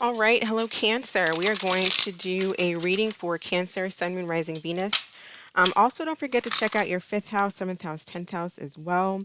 All right, hello Cancer. We are going to do a reading for Cancer, Sun, Moon, Rising, Venus. Also, don't forget to check out your fifth house, seventh house, 10th house as well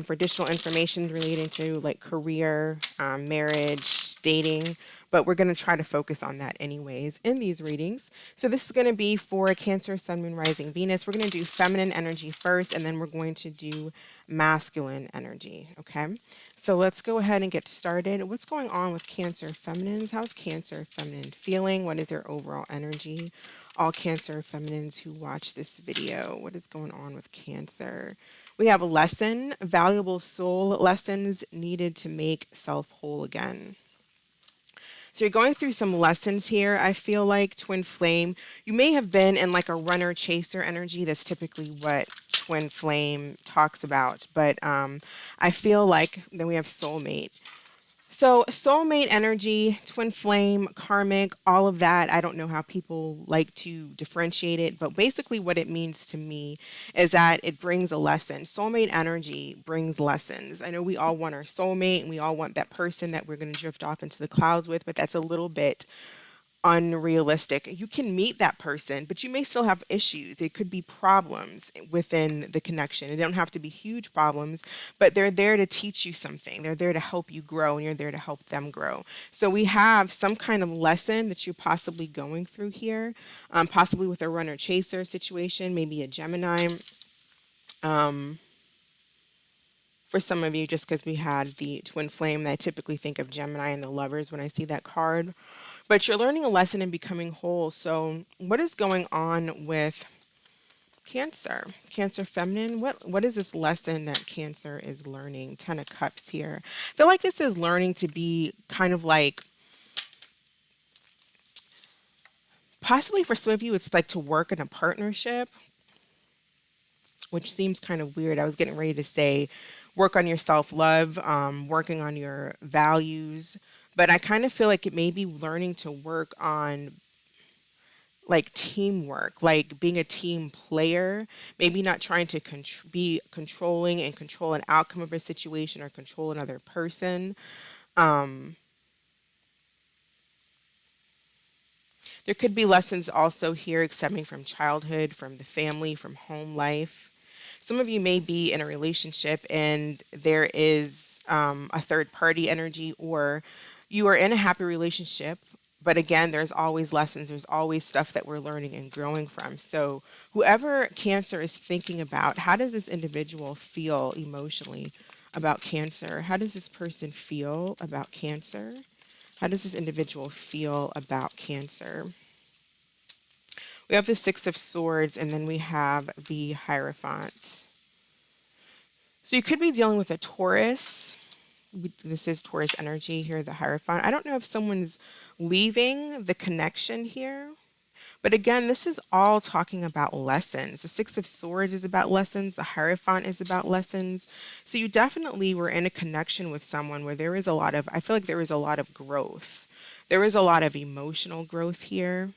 for additional information relating to like career, marriage, dating. But we're going to try to focus on that anyways in these readings. So this is going to be for Cancer, Sun, Moon, Rising, Venus. We're going to do feminine energy first, and then we're going to do masculine energy. Okay. So let's go ahead and get started. What's going on with Cancer feminines? How's Cancer feminine feeling? What is their overall energy? All Cancer feminines who watch this video, what is going on with Cancer? We have a lesson, valuable soul lessons needed to make self whole again. So you're going through some lessons here. I feel like twin flame, you may have been in like a runner chaser energy. That's typically what twin flame talks about. But I feel like then we have soulmate. So, soulmate energy, twin flame, karmic, all of that. I don't know how people like to differentiate it, but basically, what it means to me is that it brings a lesson. Soulmate energy brings lessons. I know we all want our soulmate and we all want that person that we're going to drift off into the clouds with, but that's a little bit unrealistic. You can meet that person, but you may still have issues. There could be problems within the connection. They don't have to be huge problems, but they're there to teach you something. They're there to help you grow, and you're there to help them grow. So we have some kind of lesson that you're possibly going through here, possibly with a runner chaser situation, maybe a Gemini. For some of you, just because we had the twin flame, I typically think of Gemini and the lovers when I see that card. But you're learning a lesson and becoming whole. So, what is going on with Cancer? Cancer feminine? What is this lesson that Cancer is learning? 10 of Cups here. I feel like this is learning to be kind of like, possibly for some of you, it's like to work in a partnership, which seems kind of weird. I was getting ready to say work on your self love, working on your values, but I kind of feel like it may be learning to work on like teamwork, like being a team player, maybe not trying to be controlling and control an outcome of a situation or control another person. There could be lessons also here stemming from childhood, from the family, from home life. Some of you may be in a relationship and there is a third party energy, or you are in a happy relationship. But again, there's always lessons, there's always stuff that we're learning and growing from. So, whoever Cancer is thinking about, how does this individual feel emotionally about Cancer? How does this person feel about Cancer? How does this individual feel about Cancer? We have the Six of Swords, and then we have the Hierophant. So you could be dealing with a Taurus. This is Taurus energy here, the Hierophant. I don't know if someone's leaving the connection here. But again, this is all talking about lessons. The Six of Swords is about lessons. The Hierophant is about lessons. So you definitely were in a connection with someone where there is a lot of, I feel like there is a lot of growth. There is a lot of emotional growth here.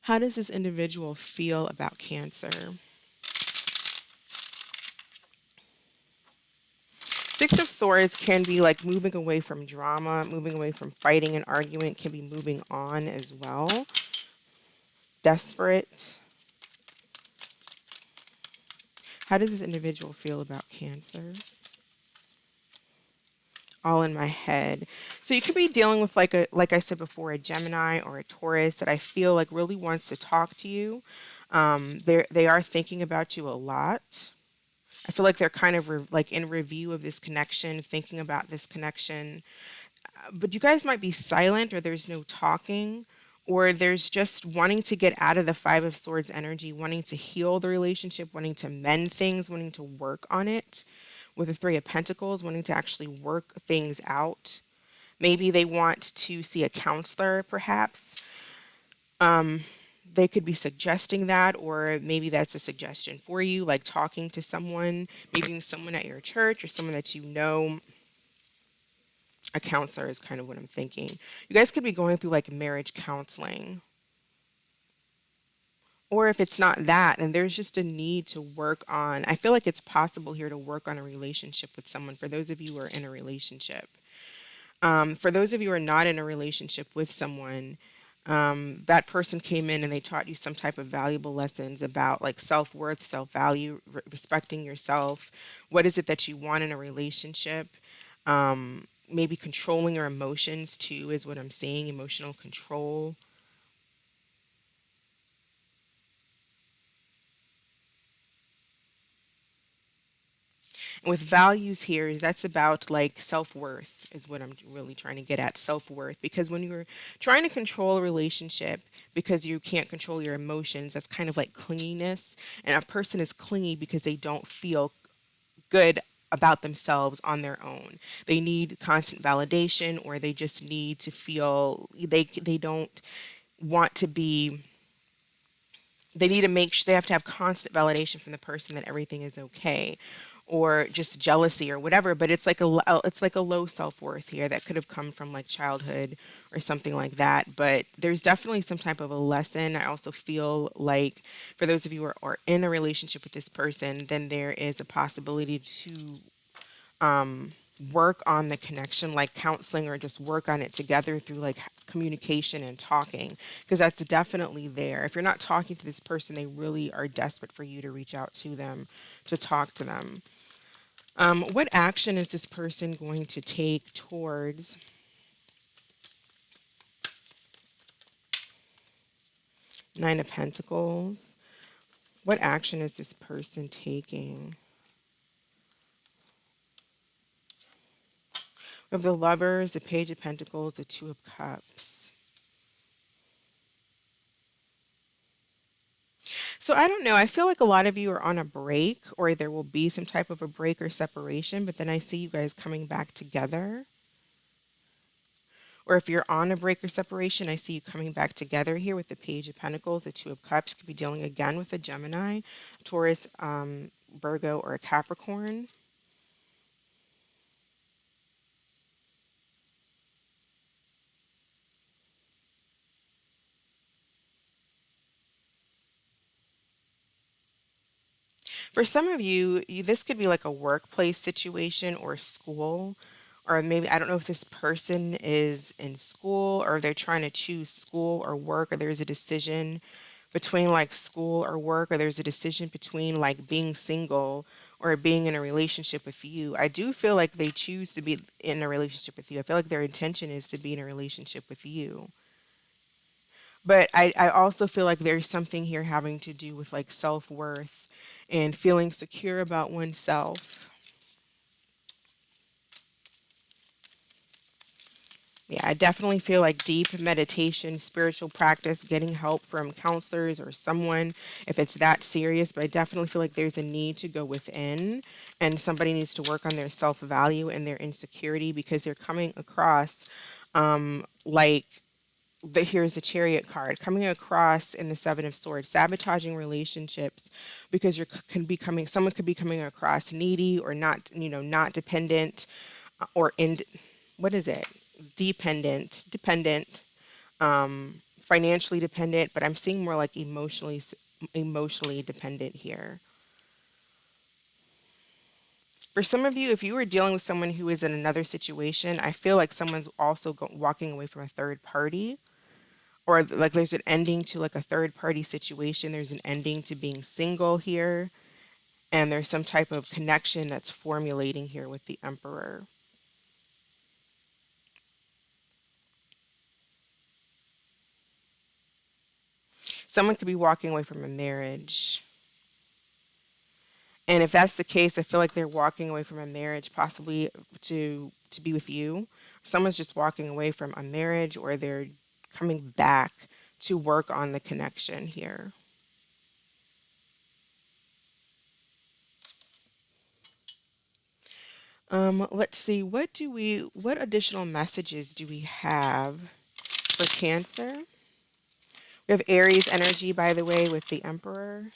How does this individual feel about Cancer? Six of Swords can be like moving away from drama, moving away from fighting and arguing, can be moving on as well. Desperate. How does this individual feel about Cancer? All in my head. So you could be dealing with like I said before, a Gemini or a Taurus that I feel like really wants to talk to you. They are thinking about you a lot. I feel like they're kind of like in review of this connection, thinking about this connection. But you guys might be silent, or there's no talking, or there's just wanting to get out of the Five of Swords energy, wanting to heal the relationship, wanting to mend things, wanting to work on it. With the Three of Pentacles, wanting to actually work things out. Maybe they want to see a counselor, perhaps. They could be suggesting that, or maybe that's a suggestion for you, like talking to someone, maybe someone at your church or someone that you know. A counselor is kind of what I'm thinking. You guys could be going through like marriage counseling, Or if it's not that, and there's just a need to work on, I feel like it's possible here to work on a relationship with someone for those of you who are in a relationship. For those of you who are not in a relationship with someone, that person came in and they taught you some type of valuable lessons about like self-worth, self-value, respecting yourself. What is it that you want in a relationship? Maybe controlling your emotions too is what I'm seeing, emotional control. With values here, that's about like self-worth is what I'm really trying to get at, self-worth. Because when you're trying to control a relationship because you can't control your emotions, that's kind of like clinginess. And a person is clingy because they don't feel good about themselves on their own. They need constant validation, or they just need to feel they don't want to be, they need to make sure they have to have constant validation from the person that everything is okay, or just jealousy or whatever. But it's like it's like a low self-worth here that could have come from like childhood or something like that. But there's definitely some type of a lesson. I also feel like for those of you who are in a relationship with this person, then there is a possibility to work on the connection, like counseling, or just work on it together through like communication and talking, because that's definitely there. If you're not talking to this person, they really are desperate for you to reach out to them, to talk to them. What action is this person going to take towards Nine of Pentacles? What action is this person taking? We have the Lovers, the Page of Pentacles, the Two of Cups. So I don't know. I feel like a lot of you are on a break, or there will be some type of a break or separation, but then I see you guys coming back together. Or if you're on a break or separation, I see you coming back together here with the Page of Pentacles, the Two of Cups. Could be dealing again with a Gemini, Taurus, Virgo, or a Capricorn. For some of you, this could be like a workplace situation or school, or maybe I don't know if this person is in school or they're trying to choose school or work, or there's a decision between like school or work, or there's a decision between like being single or being in a relationship with you. I do feel like they choose to be in a relationship with you. I feel like their intention is to be in a relationship with you. But I also feel like there's something here having to do with like self worth and feeling secure about oneself. Yeah, I definitely feel like deep meditation, spiritual practice, getting help from counselors or someone if it's that serious. But I definitely feel like there's a need to go within, and somebody needs to work on their self value and their insecurity, because they're coming across like here's the Chariot card coming across in the Seven of Swords, sabotaging relationships because you're can be coming someone could be coming across needy or not, not dependent, or in what is it? Dependent, financially dependent, but I'm seeing more like emotionally dependent here. For some of you, if you were dealing with someone who is in another situation, I feel like someone's also walking away from a third party, or like there's an ending to like a third party situation. There's an ending to being single here, and there's some type of connection that's formulating here with the Emperor. Someone could be walking away from a marriage. And if that's the case, I feel like they're walking away from a marriage possibly to be with you. Someone's just walking away from a marriage, or they're coming back to work on the connection here. Let's see, what additional messages do we have for Cancer? We have Aries energy, by the way, with the Emperor.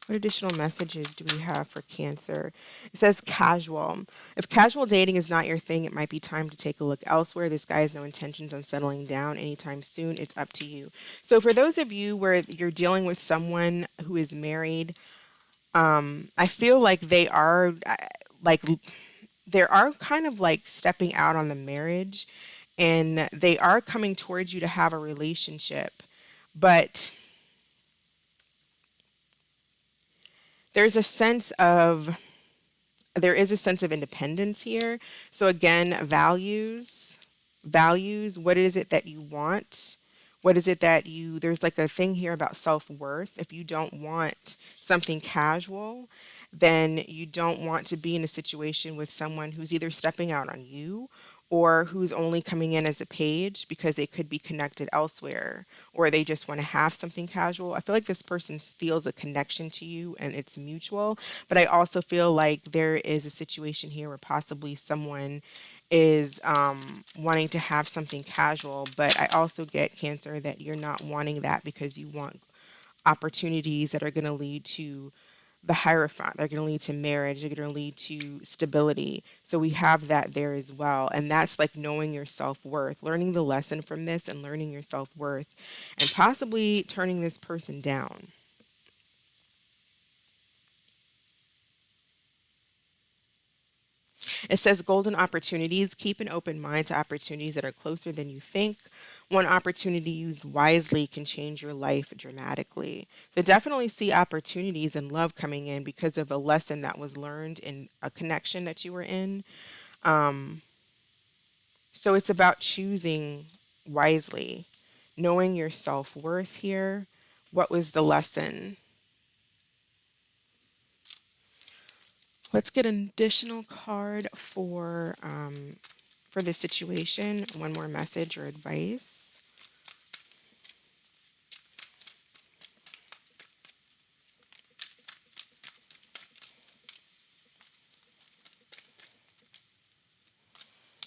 What additional messages do we have for Cancer? It says casual. If casual dating is not your thing, it might be time to take a look elsewhere. This guy has no intentions on settling down anytime soon. It's up to you. So, for those of you where you're dealing with someone who is married, I feel like like they are kind of like stepping out on the marriage, and they are coming towards you to have a relationship, but there's a sense of there is a sense of independence here. So again, values, what is it that you want? What is it that there's like a thing here about self-worth. If you don't want something casual, then you don't want to be in a situation with someone who's either stepping out on you or who's only coming in as a page because they could be connected elsewhere, or they just want to have something casual. I feel like this person feels a connection to you and it's mutual, but I also feel like there is a situation here where possibly someone is wanting to have something casual, but I also get, Cancer, that you're not wanting that because you want opportunities that are going to lead to the Hierophant. They're going to lead to marriage. They're going to lead to stability. So we have that there as well. And that's like knowing your self worth, learning the lesson from this and learning your self worth, and possibly turning this person down. It says golden opportunities. Keep an open mind to opportunities that are closer than you think. One opportunity used wisely can change your life dramatically. So definitely see opportunities and love coming in because of a lesson that was learned in a connection that you were in. So it's about choosing wisely, knowing your self worth here. What was the lesson? Let's get an additional card for this situation. One more message or advice.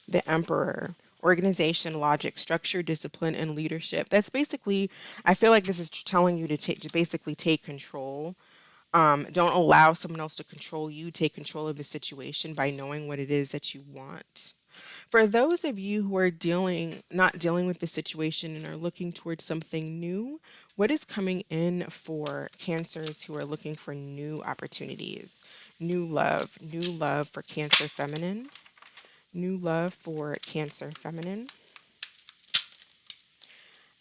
The Emperor. Organization, logic, structure, discipline, and leadership. That's basically, I feel like this is telling you to basically take control. Don't allow someone else to control you. Take control of the situation by knowing what it is that you want. For those of you who are not dealing with the situation and are looking towards something new, what is coming in for Cancers who are looking for new opportunities? New love for Cancer feminine. New love for Cancer feminine.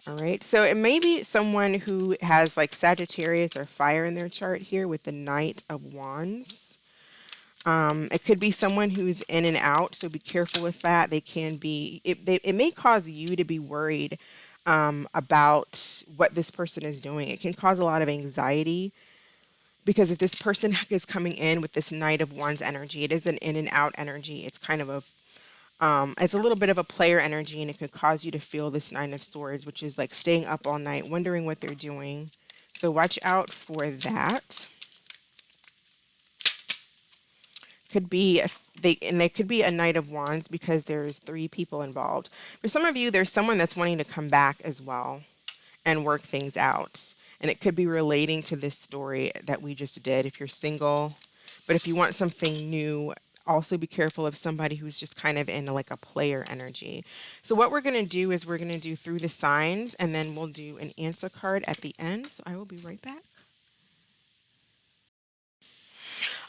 All right. So it may be someone who has like Sagittarius or fire in their chart here with the Knight of Wands. It could be someone who's in and out, so be careful with that. They can be, it may cause you to be worried about what this person is doing. It can cause a lot of anxiety because if this person is coming in with this Knight of Wands energy, it is an in and out energy. It's kind of it's a little bit of a player energy, and it could cause you to feel this Nine of Swords, which is like staying up all night, wondering what they're doing. So watch out for that. Could be they could be a Knight of Wands because there's three people involved. For some of you, there's someone that's wanting to come back as well and work things out. And it could be relating to this story that we just did if you're single. But if you want something new, also be careful of somebody who's just kind of in like a player energy. So what we're going to do is we're going to do through the signs, and then we'll do an answer card at the end. So I will be right back.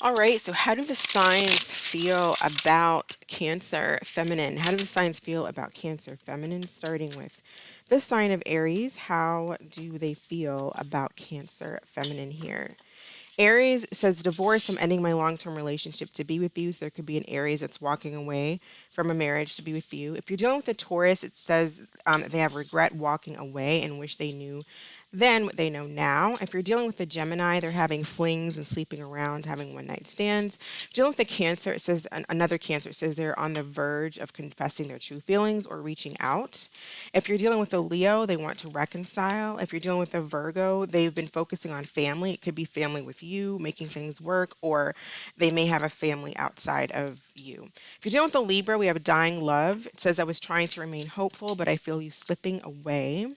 All right, so how do the signs feel about Cancer feminine? How do the signs feel about Cancer feminine? Starting with the sign of Aries, how do they feel about Cancer feminine here? Aries says, divorce, I'm ending my long term relationship to be with you. So there could be an Aries that's walking away from a marriage to be with you. If you're dealing with a Taurus, it says they have regret walking away and wish they knew then what they know now. If you're dealing with a Gemini, they're having flings and sleeping around, having one night stands. Dealing with a Cancer, it says another Cancer, it says they're on the verge of confessing their true feelings or reaching out. If you're dealing with a Leo, they want to reconcile. If you're dealing with a Virgo, they've been focusing on family. It could be family with you, making things work, or they may have a family outside of you. If you're dealing with a Libra, we have dying love. It says, I was trying to remain hopeful, but I feel you slipping away.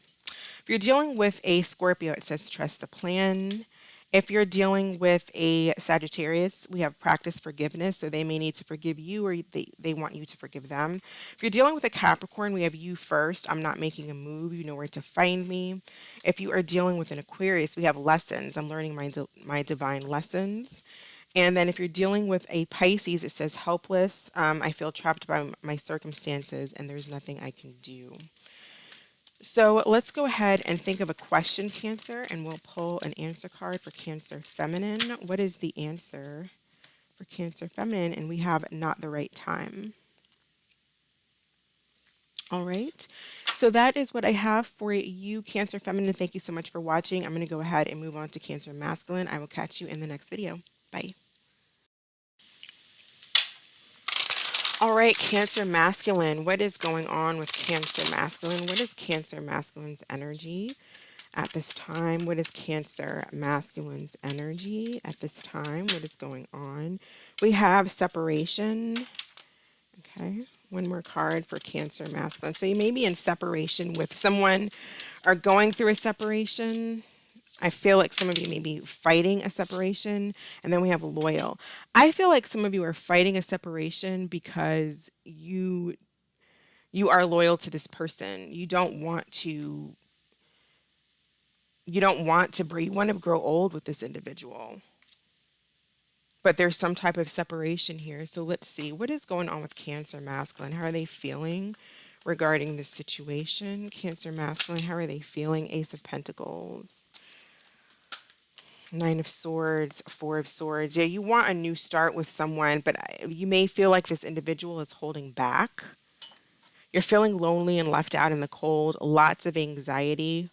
If you're dealing with a Scorpio, it says trust the plan. If you're dealing with a Sagittarius, we have practice forgiveness. So they may need to forgive you or they want you to forgive them. If you're dealing with a Capricorn, we have you first. I'm not making a move. You know where to find me. If you are dealing with an Aquarius, we have lessons. I'm learning my divine lessons. And then if you're dealing with a Pisces, it says helpless. I feel trapped by my circumstances and there's nothing I can do. So let's go ahead and think of a question, Cancer, and we'll pull an answer card for Cancer Feminine. What is the answer for Cancer Feminine? And we have not the right time. All right. So that is what I have for you, Cancer Feminine. Thank you so much for watching. I'm going to go ahead and move on to Cancer Masculine. I will catch you in the next video. Bye. All right, Cancer Masculine. What is going on with Cancer Masculine? What is Cancer Masculine's energy at this time? What is Cancer Masculine's energy at this time? What is going on? We have separation. Okay, one more card for Cancer Masculine. So you may be in separation with someone or going through a separation. I feel like some of you may be fighting a separation. And then we have loyal. I feel like some of you are fighting a separation because you are loyal to this person. You want to grow old with this individual. But there's some type of separation here. So let's see. What is going on with Cancer Masculine? How are they feeling regarding this situation? Cancer Masculine, how are they feeling? Ace of Pentacles. Nine of Swords, Four of Swords. Yeah, you want a new start with someone, but you may feel like this individual is holding back. You're feeling lonely and left out in the cold, lots of anxiety.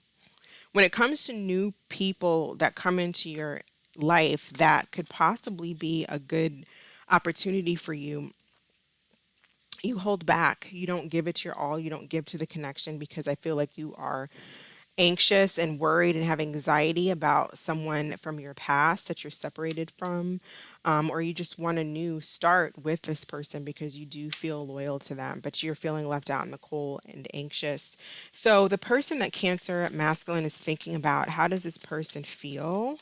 When it comes to new people that come into your life that could possibly be a good opportunity for you, you hold back. You don't give it your all. You don't give to the connection because I feel like you are anxious and worried and have anxiety about someone from your past that you're separated from, or you just want a new start with this person because you do feel loyal to them, but you're feeling left out in the cold and anxious. So the person that Cancer Masculine is thinking about, how does this person feel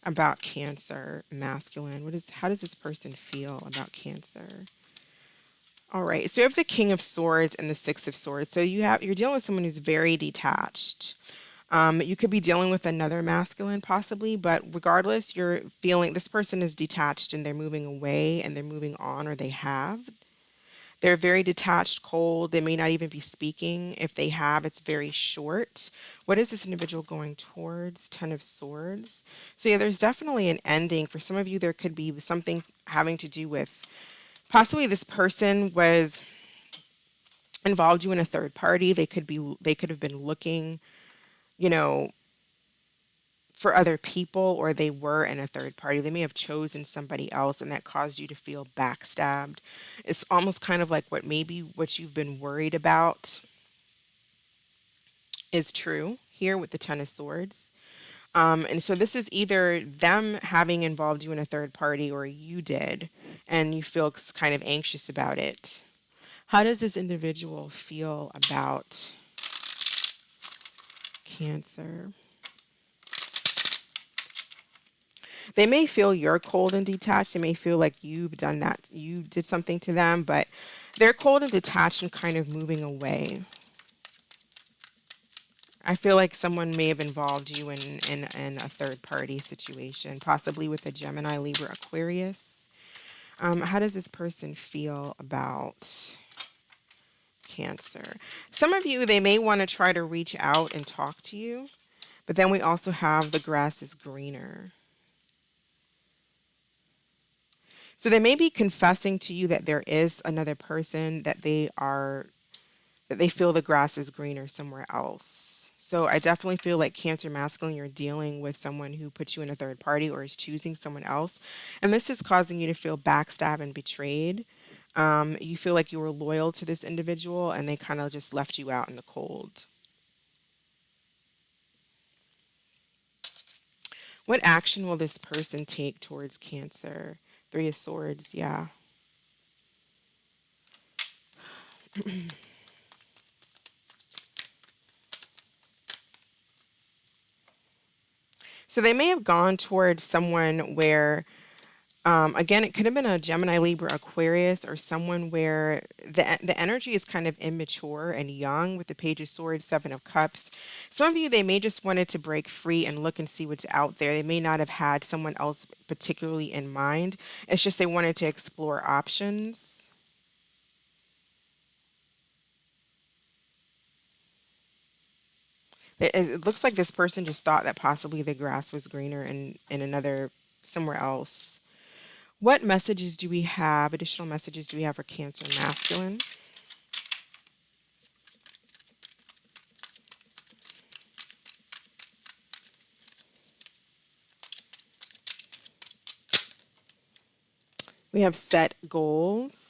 about Cancer Masculine? How does this person feel about Cancer? All right, so you have the King of Swords and the Six of Swords. So you're dealing with someone who's very detached. You could be dealing with another masculine possibly, but regardless, you're feeling this person is detached and they're moving away and they're moving on, or they have. They're very detached, cold. They may not even be speaking. If they have, it's very short. What is this individual going towards? Ten of Swords. So yeah, there's definitely an ending. For some of you, there could be something having to do with possibly this person was involved you in a third party. They could have been looking, you know, for other people, or they were in a third party. They may have chosen somebody else and that caused you to feel backstabbed. It's almost kind of like what you've been worried about is true here with the Ten of Swords. And so this is either them having involved you in a third party or you did, and you feel kind of anxious about it. How does this individual feel about Cancer? They may feel you're cold and detached. They may feel like you've done that. You did something to them, but they're cold and detached and kind of moving away. I feel like someone may have involved you in a third party situation, possibly with a Gemini, Libra, Aquarius. How does this person feel about Cancer? Some of you, they may want to try to reach out and talk to you, but then we also have the grass is greener. So they may be confessing to you that there is another person that they feel the grass is greener somewhere else. So I definitely feel like Cancer Masculine, you're dealing with someone who puts you in a third party or is choosing someone else. And this is causing you to feel backstabbed and betrayed. You feel like you were loyal to this individual and they kind of just left you out in the cold. What action will this person take towards Cancer? Three of Swords, yeah. So they may have gone towards someone where, again, it could have been a Gemini, Libra, Aquarius, or someone where the energy is kind of immature and young with the Page of Swords, Seven of Cups. Some of you, they may just wanted to break free and look and see what's out there. They may not have had someone else particularly in mind. It's just they wanted to explore options. It looks like this person just thought that possibly the grass was greener in another, somewhere else. What messages do we have? Additional messages do we have for Cancer masculine? We have set goals.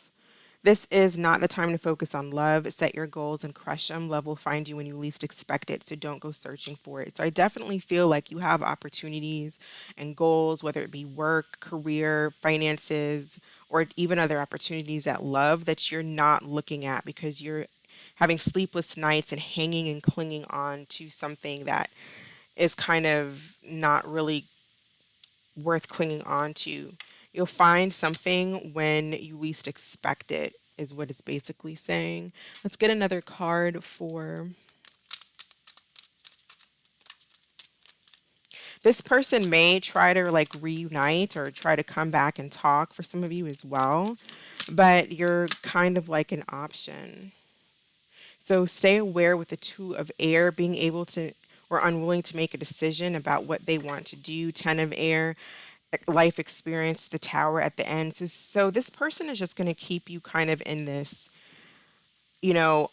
This is not the time to focus on love. Set your goals and crush them. Love will find you when you least expect it, so don't go searching for it. So I definitely feel like you have opportunities and goals, whether it be work, career, finances, or even other opportunities at love that you're not looking at because you're having sleepless nights and hanging and clinging on to something that is kind of not really worth clinging on to. You'll find something when you least expect it, is what it's basically saying. Let's get another card for this person. May try to like reunite or try to come back and talk for some of you as well, but you're kind of like an option. So stay aware with the Two of Air, being able to or unwilling to make a decision about what they want to do. Ten of Air, life experience, the Tower at the end. So this person is just going to keep you kind of in this,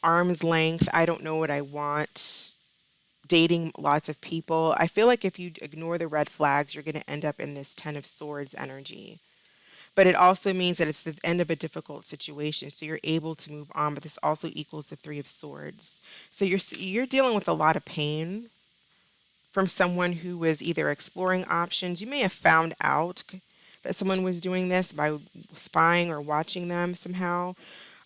arm's length. I don't know what I want. Dating lots of people. I feel like if you ignore the red flags, you're going to end up in this Ten of Swords energy. But it also means that it's the end of a difficult situation, so you're able to move on. But this also equals the Three of Swords. So you're dealing with a lot of pain from someone who was either exploring options. You may have found out that someone was doing this by spying or watching them somehow,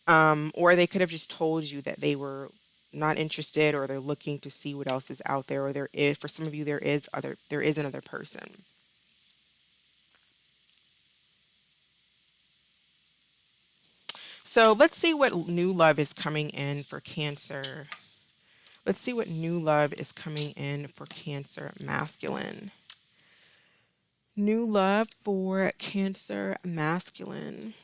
or they could have just told you that they were not interested, or they're looking to see what else is out there, or there is, for some of you, there is another person. So let's see what new love is coming in for Cancer. Let's see what new love is coming in for Cancer masculine. New love for Cancer masculine.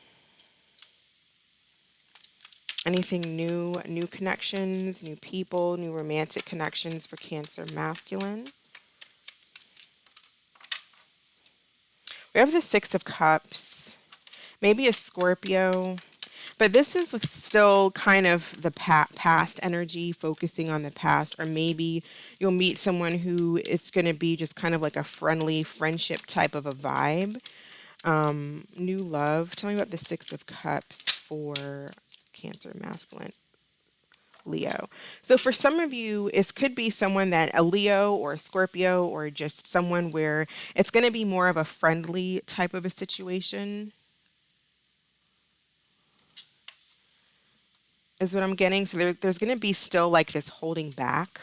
Anything new, new connections, new people, new romantic connections for Cancer masculine. We have the Six of Cups, maybe a Scorpio, but this is still kind of the past energy, focusing on the past, or maybe you'll meet someone who it's going to be just kind of like a friendly friendship type of a vibe. New love. Tell me about the Six of Cups for Cancer masculine. Leo. So for some of you, it could be someone that a Leo or a Scorpio, or just someone where it's going to be more of a friendly type of a situation, is what I'm getting. So there's going to be still like this holding back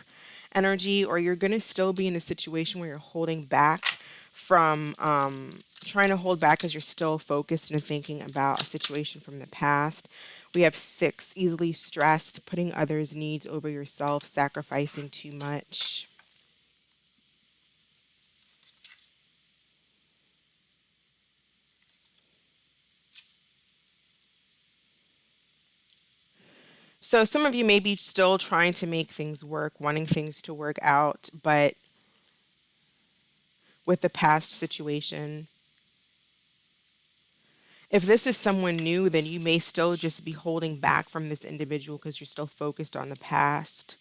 energy, or you're going to still be in a situation where you're holding back from trying to hold back because you're still focused and thinking about a situation from the past. We have six, easily stressed, putting others' needs over yourself, sacrificing too much. So some of you may be still trying to make things work, wanting things to work out, but with the past situation, if this is someone new, then you may still just be holding back from this individual because you're still focused on the past.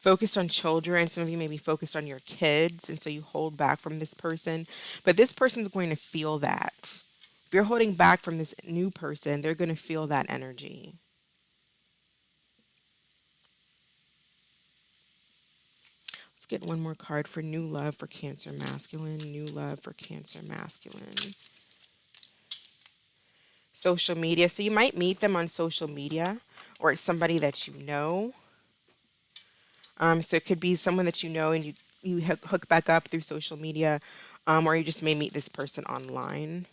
Focused on children. Some of you may be focused on your kids, and so you hold back from this person. But this person's going to feel that. If you're holding back from this new person, they're going to feel that energy. Let's get one more card for new love for Cancer masculine. New love for Cancer masculine. Social media. So you might meet them on social media, or it's somebody that you know. So it could be someone that you know and you hook back up through social media, or you just may meet this person online.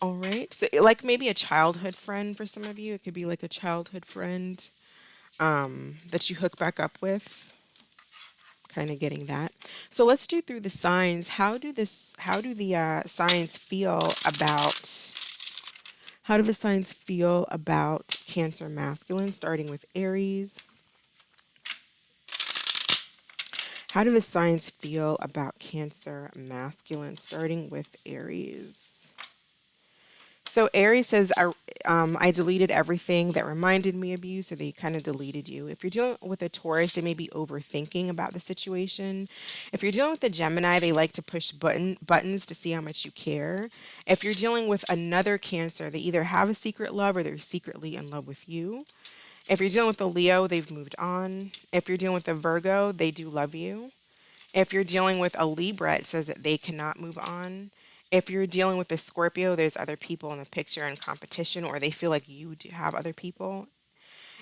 All right. So like maybe a childhood friend for some of you. It could be like a childhood friend that you hook back up with. Kind of getting that. So let's do through the signs. How do the signs feel about how do the signs feel about Cancer masculine, starting with Aries? How do the signs feel about Cancer masculine, starting with Aries? So Aries says, I deleted everything that reminded me of you, so they kind of deleted you. If you're dealing with a Taurus, they may be overthinking about the situation. If you're dealing with a Gemini, they like to push buttons to see how much you care. If you're dealing with another Cancer, they either have a secret love or they're secretly in love with you. If you're dealing with a Leo, they've moved on. If you're dealing with a Virgo, they do love you. If you're dealing with a Libra, it says that they cannot move on. If you're dealing with a Scorpio, there's other people in the picture in competition, or they feel like you do have other people.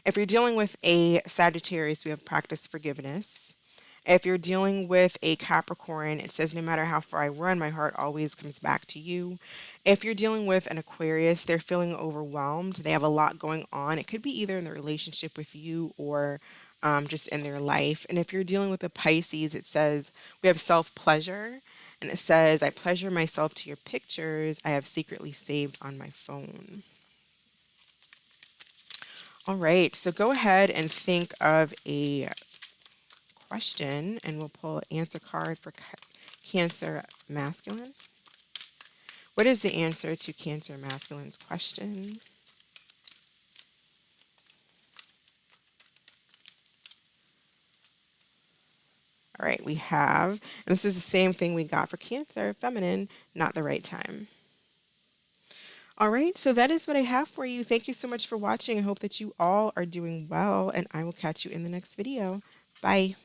If you're dealing with a Sagittarius, we have practice forgiveness. If you're dealing with a Capricorn, it says, no matter how far I run, my heart always comes back to you. If you're dealing with an Aquarius, they're feeling overwhelmed. They have a lot going on. It could be either in the relationship with you or just in their life. And if you're dealing with a Pisces, it says, we have self pleasure. And it says, I pleasure myself to your pictures I have secretly saved on my phone. All right, so go ahead and think of a question, and we'll pull an answer card for Cancer masculine. What is the answer to Cancer masculine's question? All right, we have, and this is the same thing we got for Cancer feminine, not the right time. All right, so that is what I have for you. Thank you so much for watching. I hope that you all are doing well, and I will catch you in the next video. Bye.